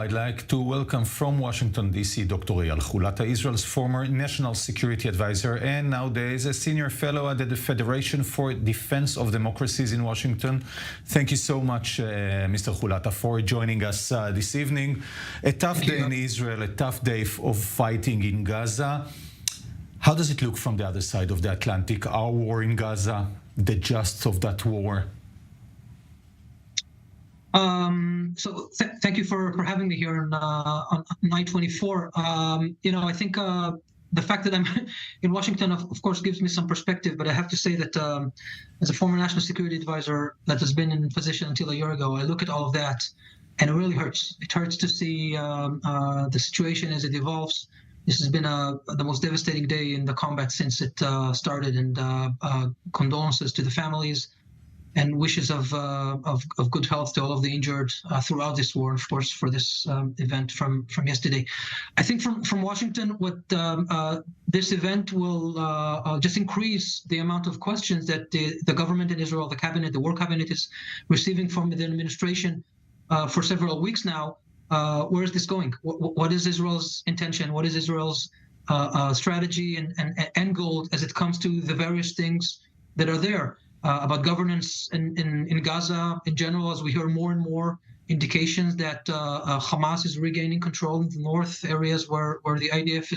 I'd like to welcome from Washington, D.C., Dr. Eyal Hulata, Israel's former National Security Advisor and nowadays a Senior Fellow at the Federation for Defense of Democracies in Washington. Thank you so much, Mr. Hulata, for joining us this evening. A tough day in Israel, a tough day of fighting in Gaza. How does it look from the other side of the Atlantic? Our war in Gaza, the justice of that war? Thank you for having me here on night 24. I think the fact that I'm in Washington, of course, gives me some perspective. But I have to say that as a former national security advisor that has been in position until a year ago, I look at all of that, and it really hurts. It hurts to see the situation as it evolves. This has been the most devastating day in the combat since it started, and condolences to the families and wishes of good health to all of the injured throughout this war, of course, for this event from yesterday. I think from Washington, what this event will just increase the amount of questions that the government in Israel, the cabinet, the war cabinet, is receiving from the administration for several weeks now. Where is this going? What is Israel's intention? What is Israel's strategy and end goal as it comes to the various things that are there? About governance in Gaza in general, as we hear more and more indications that Hamas is regaining control in the north areas where the IDF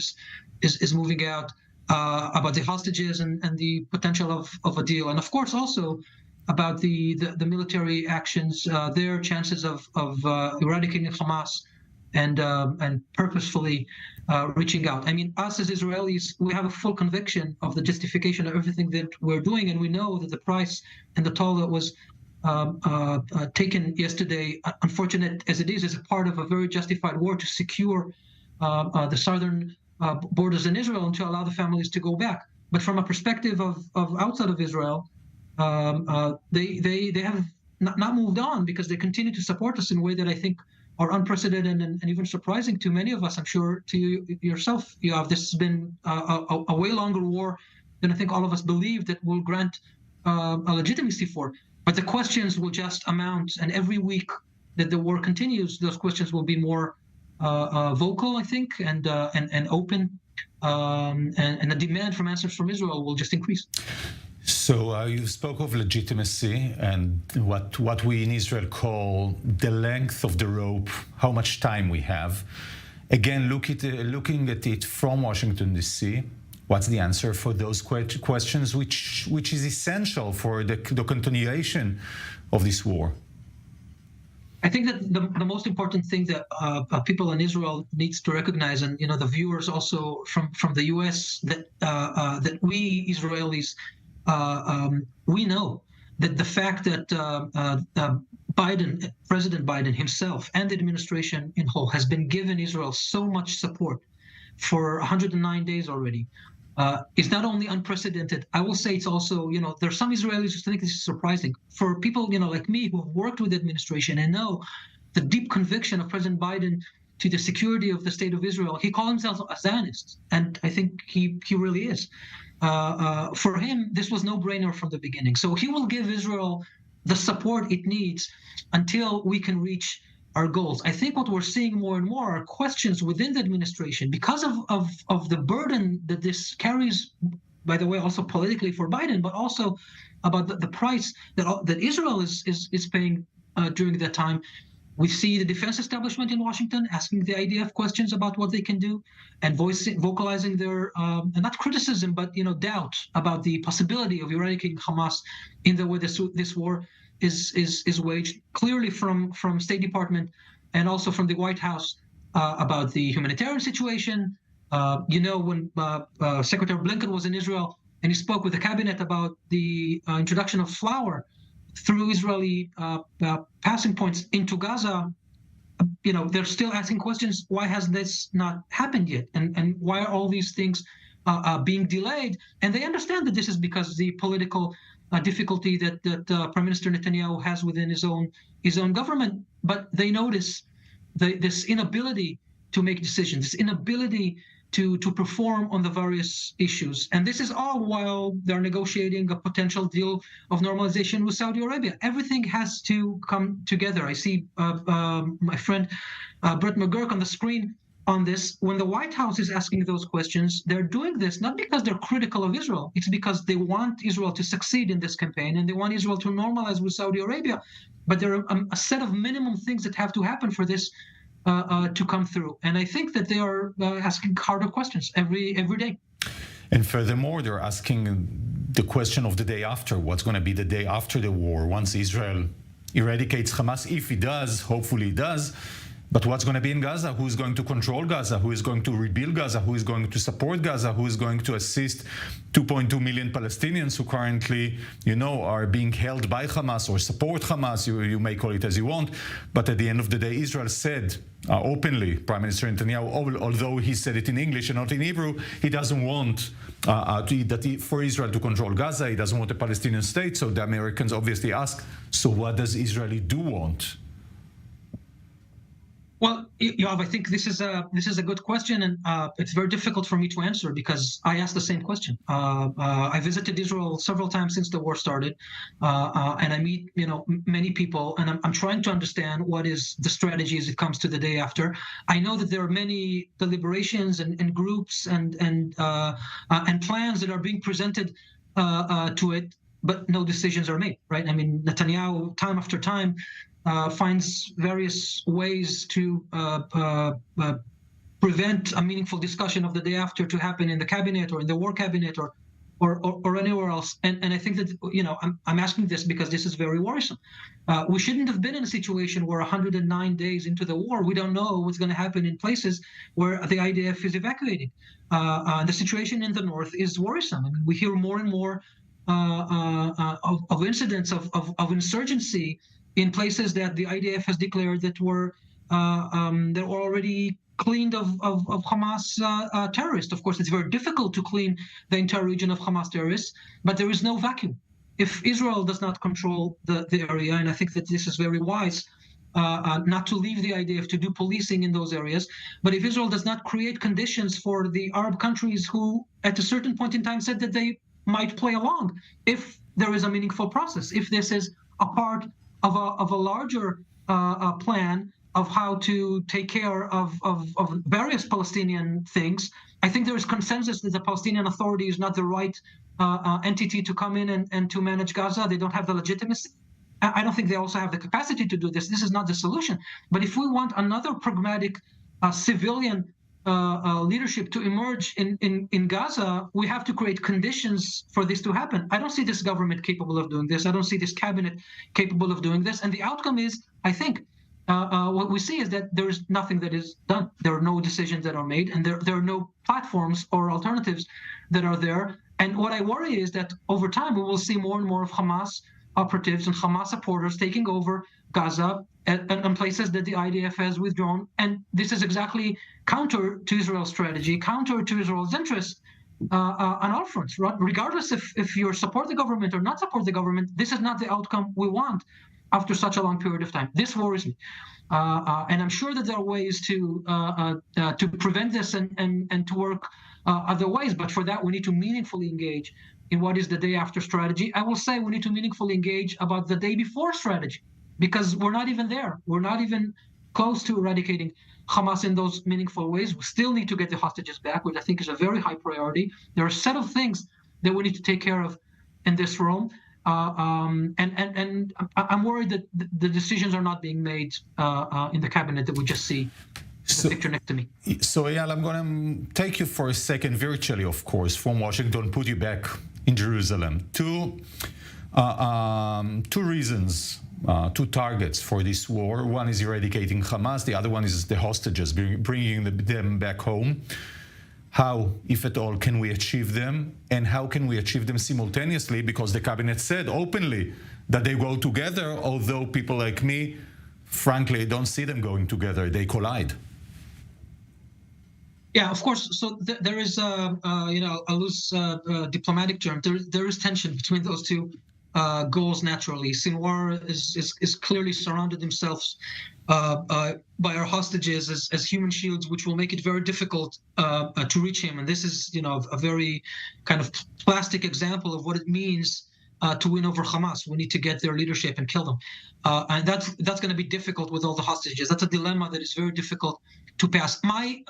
is moving out, about the hostages and the potential of a deal, and of course also about the military actions, their chances of eradicating Hamas and purposefully reaching out. I mean, us as Israelis, we have a full conviction of the justification of everything that we're doing, and we know that the price and the toll that was taken yesterday, unfortunate as it is a part of a very justified war to secure the southern borders in Israel and to allow the families to go back. But from a perspective of outside of Israel, they have not moved on because they continue to support us in a way that I think are unprecedented and even surprising to many of us. I'm sure to you yourself, Yoav, this has been a way longer war than I think all of us believe that will grant a legitimacy for. But the questions will just amount, and every week that the war continues, those questions will be more vocal, I think, and open, and the demand from answers from Israel will just increase. So you spoke of legitimacy and what we in Israel call the length of the rope, how much time we have. Again, looking at it from Washington, D.C., what's the answer for those questions, which is essential for the continuation of this war? I think that the most important thing that people in Israel needs to recognize, and the viewers also from the U.S., that we Israelis, we know that the fact that President Biden himself and the administration in whole has been given Israel so much support for 109 days already is not only unprecedented. I will say it's also, there are some Israelis who think this is surprising. For people, like me, who have worked with the administration and know the deep conviction of President Biden to the security of the state of Israel, he calls himself a Zionist, and I think he really is. For him, this was no-brainer from the beginning. So he will give Israel the support it needs until we can reach our goals. I think what we're seeing more and more are questions within the administration because of the burden that this carries, by the way, also politically for Biden, but also about the price that Israel is paying during that time. We see the defense establishment in Washington asking the IDF questions about what they can do and vocalizing their, not criticism, but doubt about the possibility of eradicating Hamas in the way this war is waged. Clearly from State Department and also from the White House about the humanitarian situation. When Secretary Blinken was in Israel and he spoke with the cabinet about the introduction of flour through Israeli passing points into Gaza, they're still asking questions. Why has this not happened yet? And why are all these things being delayed? And they understand that this is because the political difficulty that Prime Minister Netanyahu has within his own government. But they notice this inability to make decisions, this inability to perform on the various issues. And this is all while they're negotiating a potential deal of normalization with Saudi Arabia. Everything has to come together. I see my friend Brett McGurk on the screen on this. When the White House is asking those questions, they're doing this not because they're critical of Israel. It's because they want Israel to succeed in this campaign and they want Israel to normalize with Saudi Arabia. But there are a set of minimum things that have to happen for this to come through. And I think that they are asking harder questions every day. And furthermore, they're asking the question of the day after. What's going to be the day after the war, once Israel eradicates Hamas? If it does, hopefully it does. But what's going to be in Gaza? Who is going to control Gaza? Who is going to rebuild Gaza? Who is going to support Gaza? Who is going to assist 2.2 million Palestinians who currently, are being held by Hamas or support Hamas? You may call it as you want. But at the end of the day, Israel said openly, Prime Minister Netanyahu, although he said it in English and not in Hebrew, he doesn't want for Israel to control Gaza. He doesn't want a Palestinian state. So the Americans obviously ask, so what does Israel do want? Well, Yoav, I think this is a good question, and it's very difficult for me to answer because I asked the same question. I visited Israel several times since the war started, and I meet many people, and I'm trying to understand what is the strategy as it comes to the day after. I know that there are many deliberations and groups and plans that are being presented to it, but no decisions are made. Right? I mean, Netanyahu, time after time, finds various ways to prevent a meaningful discussion of the day after to happen in the cabinet or in the war cabinet or anywhere else. And I think that I'm asking this because this is very worrisome. We shouldn't have been in a situation where 109 days into the war, we don't know what's going to happen in places where the IDF is evacuating. The situation in the north is worrisome. I mean, we hear more and more of incidents of insurgency in places that the IDF has declared that were already cleaned of Hamas terrorists. Of course, it's very difficult to clean the entire region of Hamas terrorists, but there is no vacuum. If Israel does not control the area, and I think that this is very wise, not to leave the IDF to do policing in those areas, but if Israel does not create conditions for the Arab countries who, at a certain point in time, said that they might play along, if there is a meaningful process, if this is a part of a larger plan of how to take care of various Palestinian things. I think there is consensus that the Palestinian Authority is not the right entity to come in and to manage Gaza. They don't have the legitimacy. I don't think they also have the capacity to do this. This is not the solution. But if we want another pragmatic civilian leadership to emerge in Gaza, we have to create conditions for this to happen. I don't see this government capable of doing this. I don't see this cabinet capable of doing this. And the outcome is, I think, what we see is that there is nothing that is done. There are no decisions that are made, and there are no platforms or alternatives that are there. And what I worry is that over time, we will see more and more of Hamas operatives and Hamas supporters taking over Gaza and places that the IDF has withdrawn. And this is exactly counter to Israel's strategy, counter to Israel's interests on all fronts. Right? Regardless if you support the government or not support the government, this is not the outcome we want after such a long period of time. This worries me. And I'm sure that there are ways to prevent this and to work other ways. But for that, we need to meaningfully engage in what is the day after strategy. I will say we need to meaningfully engage about the day before strategy, because we're not even there. We're not even close to eradicating Hamas in those meaningful ways. We still need to get the hostages back, which I think is a very high priority. There are a set of things that we need to take care of in this realm. And I'm worried that the decisions are not being made in the cabinet that we just see. The picture next to me. So, Eyal, I'm going to take you for a second, virtually, of course, from Washington, put you back in Jerusalem. Two reasons, two targets for this war. One is eradicating Hamas. The other one is the hostages, bringing them back home. How, if at all, can we achieve them? And how can we achieve them simultaneously? Because the cabinet said openly that they go together, although people like me, frankly, don't see them going together. They collide. Yeah, of course. So there is a loose diplomatic term. There is tension between those two goals naturally. Sinwar is clearly surrounded themselves by our hostages as human shields, which will make it very difficult to reach him. And this is, a very kind of plastic example of what it means to win over Hamas. We need to get their leadership and kill them. And that's going to be difficult with all the hostages. That's a dilemma that is very difficult to pass. My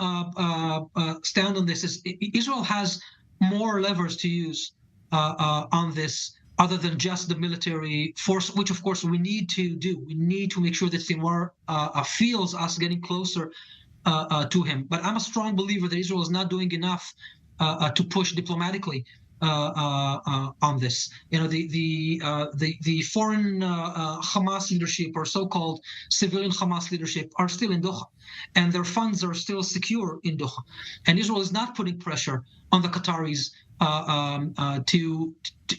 stand on this is Israel has more levers to use on this other than just the military force, which of course we need to do. We need to make sure that Sinwar feels us getting closer to him. But I'm a strong believer that Israel is not doing enough to push diplomatically on this. The foreign Hamas leadership or so-called civilian Hamas leadership are still in Doha, and their funds are still secure in Doha. And Israel is not putting pressure on the Qataris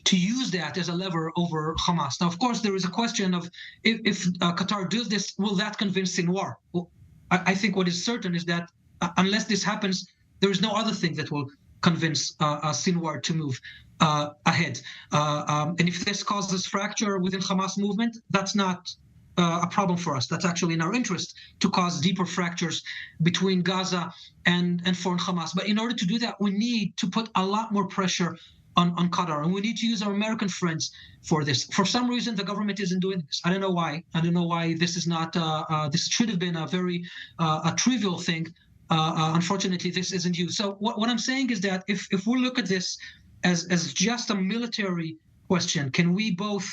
to use that as a lever over Hamas. Now, of course, there is a question of if Qatar does this, will that convince Sinwar? Well, I think what is certain is that unless this happens, there is no other thing that will convince Sinwar to move ahead. And if this causes fracture within Hamas movement, that's not a problem for us. That's actually in our interest to cause deeper fractures between Gaza and foreign Hamas. But in order to do that, we need to put a lot more pressure on Qatar, and we need to use our American friends for this. For some reason, the government isn't doing this. I don't know why. I don't know why this is not. This should have been a very a trivial thing. Unfortunately, this isn't used. So what I'm saying is that if we look at this as just a military question, can we both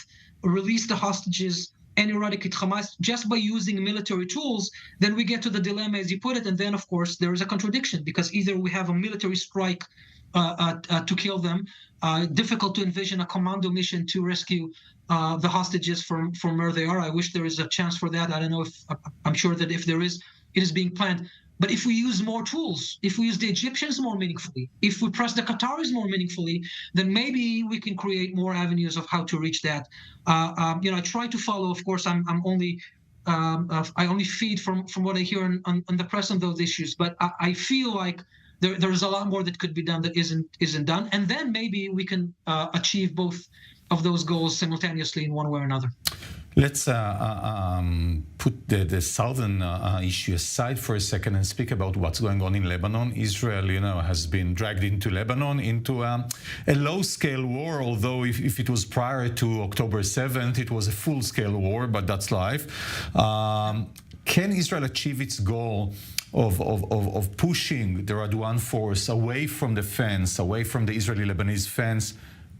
release the hostages and eradicate Hamas just by using military tools, then we get to the dilemma, as you put it, and then, of course, there is a contradiction, because either we have a military strike to kill them, difficult to envision a commando mission to rescue the hostages from where they are. I wish there is a chance for that. I don't know if, I'm sure that if there is, it is being planned. But if we use more tools, if we use the Egyptians more meaningfully, if we press the Qataris more meaningfully, then maybe we can create more avenues of how to reach that. I try to follow. Of course, I only feed from what I hear on the press on those issues. But I feel like there's a lot more that could be done that isn't done, and then maybe we can achieve both of those goals simultaneously in one way or another. Let's put the southern issue aside for a second and speak about what's going on in Lebanon. Israel, has been dragged into Lebanon into a low-scale war, although if it was prior to October 7th, it was a full-scale war, but that's life. Can Israel achieve its goal of pushing the Radwan force away from the fence, away from the Israeli-Lebanese fence,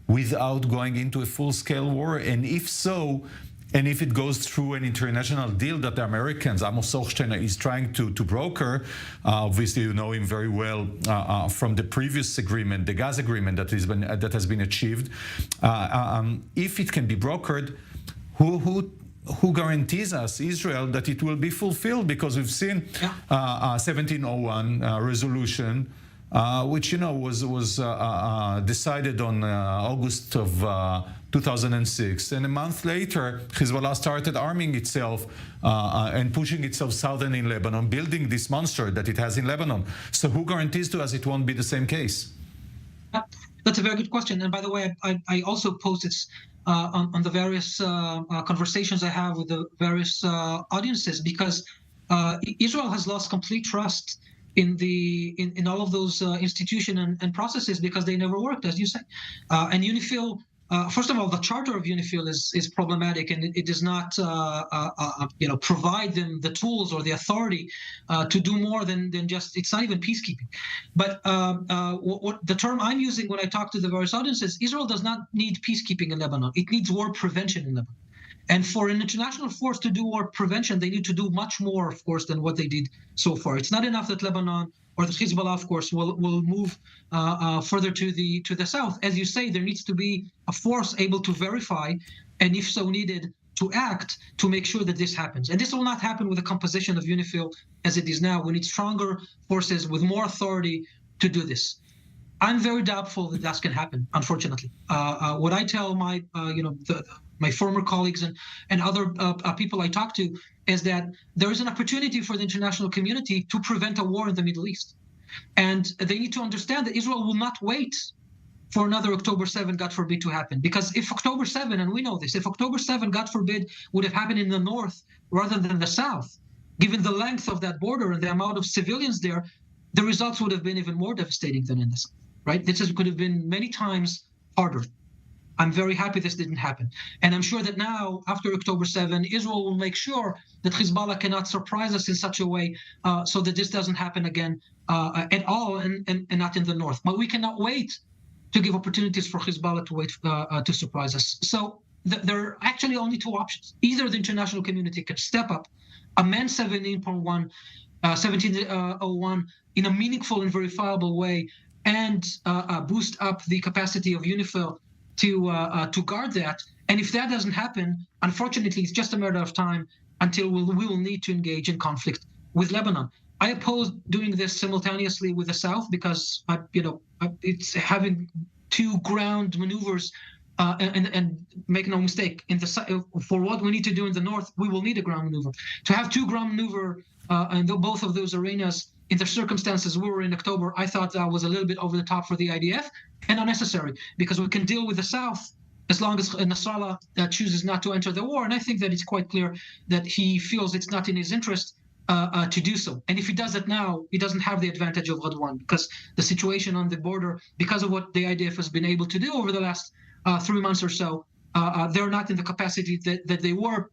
without going into a full-scale war? And if so, and if it goes through an international deal that the Americans, Amos Hochstein, is trying to broker, obviously you know him very well from the previous agreement, the Gaza agreement that has been achieved. If it can be brokered, who guarantees us, Israel, that it will be fulfilled? Because we've seen 1701 resolution, which was decided on August of 2006, and a month later, Hezbollah started arming itself and pushing itself southern in Lebanon, building this monster that it has in Lebanon. So who guarantees to us it won't be the same case? That's a very good question. And by the way, I also post it on the various conversations I have with the various audiences, because Israel has lost complete trust in all of those institutions and processes, because they never worked, as you say. And UNIFIL, first of all, the charter of UNIFIL is problematic, and it does not provide them the tools or the authority to do more than just, it's not even peacekeeping. But what the term I'm using when I talk to the various audiences, Israel does not need peacekeeping in Lebanon. It needs war prevention in Lebanon. And for an international force to do war prevention, they need to do much more, of course, than what they did so far. It's not enough that Lebanon or the Hezbollah, of course, will move further to the south. As you say, there needs to be a force able to verify, and if so needed, to act to make sure that this happens. And this will not happen with the composition of UNIFIL as it is now. We need stronger forces with more authority to do this. I'm very doubtful that that can happen, unfortunately. What I tell my, my former colleagues and other people I talk to is that there is an opportunity for the international community to prevent a war in the Middle East. And they need to understand that Israel will not wait for another October 7, God forbid, to happen. Because if October 7, and we know this, if October 7, God forbid, would have happened in the north rather than the south, given the length of that border and the amount of civilians there, the results would have been even more devastating than in the south, right? Could have been many times harder. I'm very happy this didn't happen. And I'm sure that now, after October 7, Israel will make sure that Hezbollah cannot surprise us in such a way so that this doesn't happen again at all and not in the north. But we cannot wait to give opportunities for Hezbollah to surprise us. So there are actually only two options. Either the international community can step up, amend 1701 in a meaningful and verifiable way, and boost up the capacity of UNIFIL to guard that. And if that doesn't happen, unfortunately, it's just a matter of time until we will need to engage in conflict with Lebanon. I oppose doing this simultaneously with the South because, it's having two ground maneuvers. And make no mistake, for what we need to do in the north, we will need a ground maneuver. To have two ground maneuver in both of those arenas in the circumstances we were in October, I thought that was a little bit over the top for the IDF and unnecessary, because we can deal with the south as long as Nasrallah chooses not to enter the war. And I think that it's quite clear that he feels it's not in his interest to do so. And if he does it now, he doesn't have the advantage of Radwan, because the situation on the border, because of what the IDF has been able to do over the last 3 months or so, they're not in the capacity that they were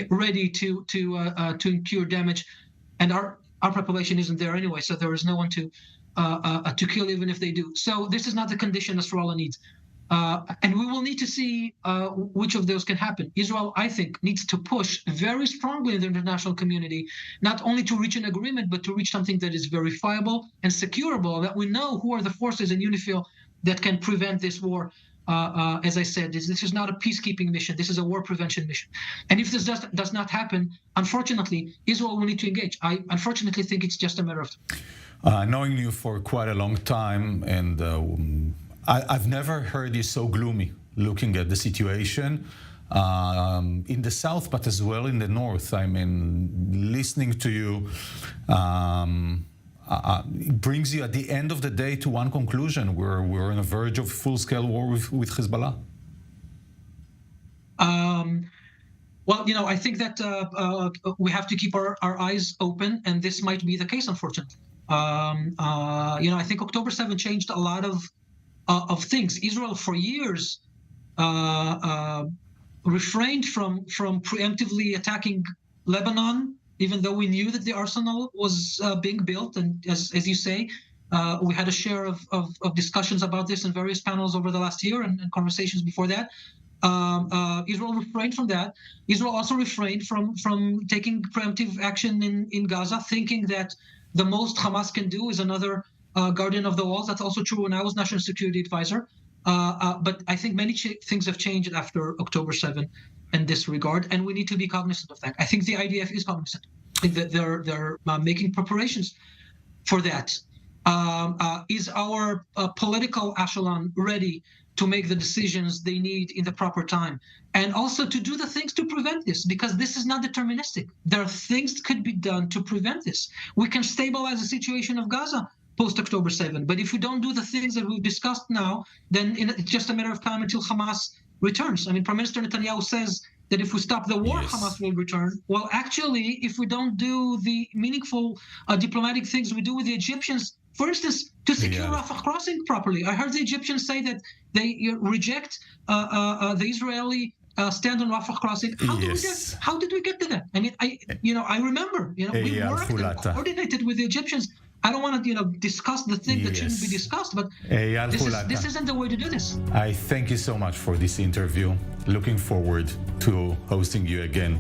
ready to incur damage, and our population isn't there anyway, so there is no one to kill even if they do. So this is not the condition Nasrallah needs, and we will need to see which of those can happen. Israel, I think, needs to push very strongly in the international community, not only to reach an agreement, but to reach something that is verifiable and securable, that we know who are the forces in UNIFIL that can prevent this war. As I said, this is not a peacekeeping mission. This is a war prevention mission. And if this does not happen, unfortunately, Israel will need to engage. I unfortunately think it's just a matter of time. Knowing you for quite a long time, and I've never heard you so gloomy looking at the situation in the south, but as well in the north. I mean, listening to you, it brings you at the end of the day to one conclusion: we're on the verge of full-scale war with Hezbollah. Well, I think that we have to keep our eyes open, and this might be the case, unfortunately. I think October 7 changed a lot of things. Israel, for years, refrained from preemptively attacking Lebanon, even though we knew that the arsenal was being built. And as you say, we had a share of discussions about this in various panels over the last year and conversations before that. Israel refrained from that. Israel also refrained from taking preemptive action in Gaza, thinking that the most Hamas can do is another guardian of the walls. That's also true when I was National Security Advisor. But I think many things have changed after October 7 in this regard, and we need to be cognizant of that. I think the IDF is cognizant. I think that they're making preparations for that. Is our political echelon ready to make the decisions they need in the proper time, and also to do the things to prevent this? Because this is not deterministic. There are things that could be done to prevent this. We can stabilize the situation of Gaza post-October 7. But if we don't do the things that we've discussed now, then it's just a matter of time until Hamas returns. I mean, Prime Minister Netanyahu says that if we stop the war, yes, Hamas will return. Well, actually, if we don't do the meaningful diplomatic things we do with the Egyptians, for instance, to secure Rafah crossing properly. I heard the Egyptians say that they reject the Israeli stand on Rafah crossing. How did we get to that? I mean, I remember, we worked and coordinated with the Egyptians. I don't want to, discuss the thing that shouldn't be discussed, but this isn't the way to do this. I thank you so much for this interview. Looking forward to hosting you again.